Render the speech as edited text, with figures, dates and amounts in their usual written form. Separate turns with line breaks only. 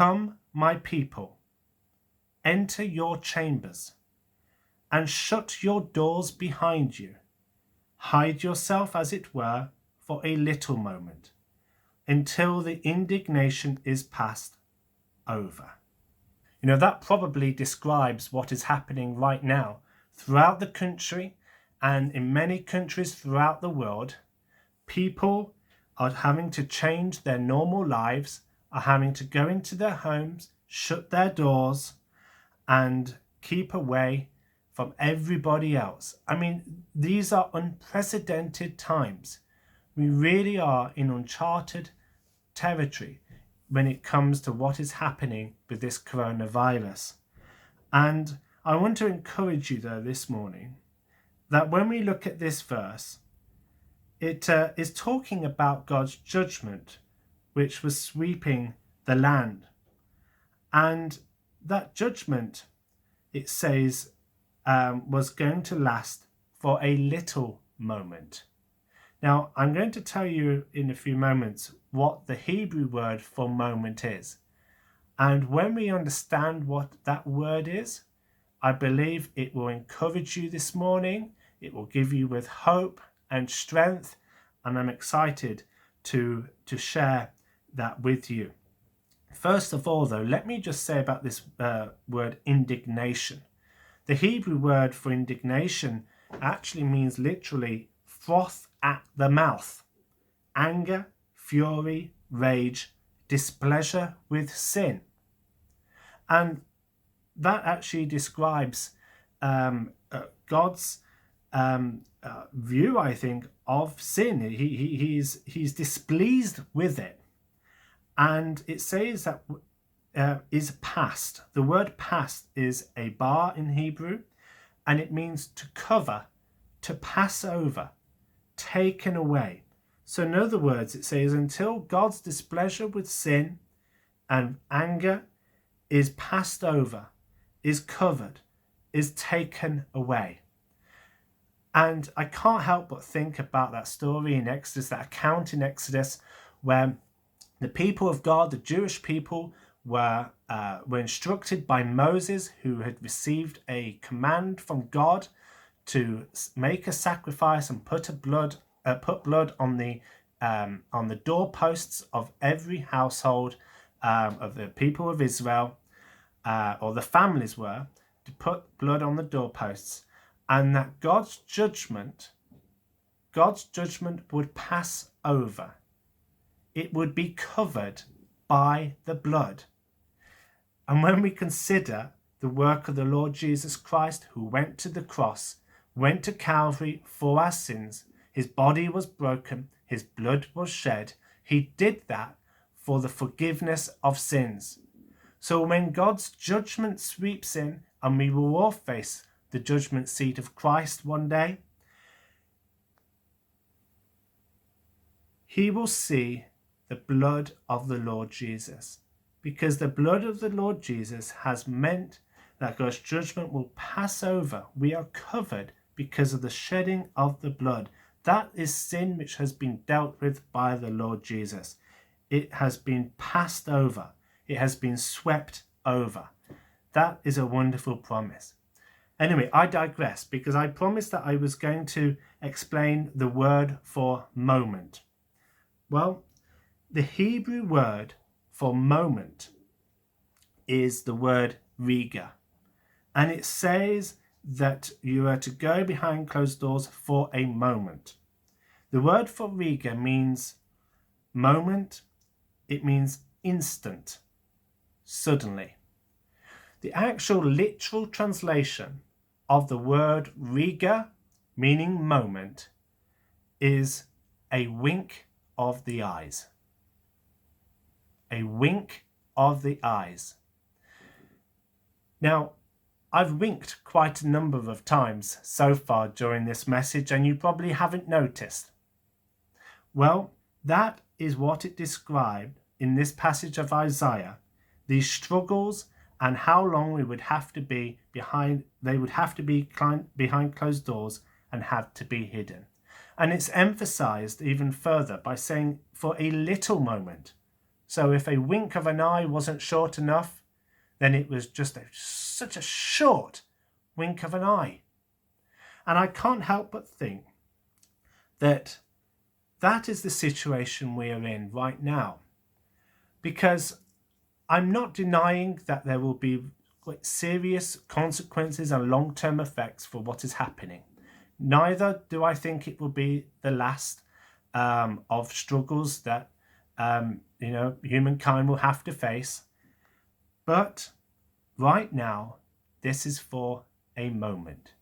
Come, my people, enter your chambers, and shut your doors behind you. Hide yourself, as it were, for a little moment, until the indignation is passed over. You know, that probably describes what is happening right now throughout the country and in many countries throughout the world. People are having to change their normal lives, are having to go into their homes, shut their doors, and keep away from everybody else. I mean, these are unprecedented times. We really are in uncharted territory when it comes to what is happening with this coronavirus. And I want to encourage you, though, this morning, that when we look at this verse, it is talking about God's judgment, which was sweeping the land. And that judgment, it says, was going to last for a little moment. Now, I'm going to tell you in a few moments what the Hebrew word for moment is. And when we understand what that word is, I believe it will encourage you this morning. It will give you with hope and strength. And I'm excited to share that with you. First of all, though, let me just say about this word indignation. The Hebrew word for indignation actually means literally froth at the mouth, anger, fury, rage, displeasure with sin. And that actually describes God's view, I think, of sin. He's displeased with it. And it says that is past. The word past is a bar in Hebrew, and it means to cover, to pass over, taken away. So in other words, it says until God's displeasure with sin and anger is passed over, is covered, is taken away. And I can't help but think about that story in Exodus, that account in Exodus, where the people of God, the Jewish people, were instructed by Moses, who had received a command from God to make a sacrifice and put blood on the doorposts of every household of the people of Israel, or the families were to put blood on the doorposts, and that God's judgment would pass over. It would be covered by the blood. And when we consider the work of the Lord Jesus Christ, who went to the cross, went to Calvary for our sins, his body was broken, his blood was shed, he did that for the forgiveness of sins. So when God's judgment sweeps in, and we will all face the judgment seat of Christ one day, he will see the blood of the Lord Jesus, because the blood of the Lord Jesus has meant that God's judgment will pass over. We are covered because of the shedding of the blood. That is sin which has been dealt with by the Lord Jesus. It has been passed over. It has been swept over. That is a wonderful promise. Anyway, I digress, because I promised that I was going to explain the word for moment. Well, the Hebrew word for moment is the word riga. And it says that you are to go behind closed doors for a moment. The word for riga means moment. It means instant, suddenly. The actual literal translation of the word riga, meaning moment, is a wink of the eyes. A wink of the eyes. Now, I've winked quite a number of times so far during this message, and you probably haven't noticed. Well, that is what it described in this passage of Isaiah, these struggles and how long we would have to be behind closed doors and had to be hidden. And it's emphasized even further by saying for a little moment. So if a wink of an eye wasn't short enough, then it was just such a short wink of an eye. And I can't help but think that that is the situation we are in right now. Because I'm not denying that there will be serious consequences and long-term effects for what is happening. Neither do I think it will be the last of struggles that humankind will have to face. But right now, this is for a moment.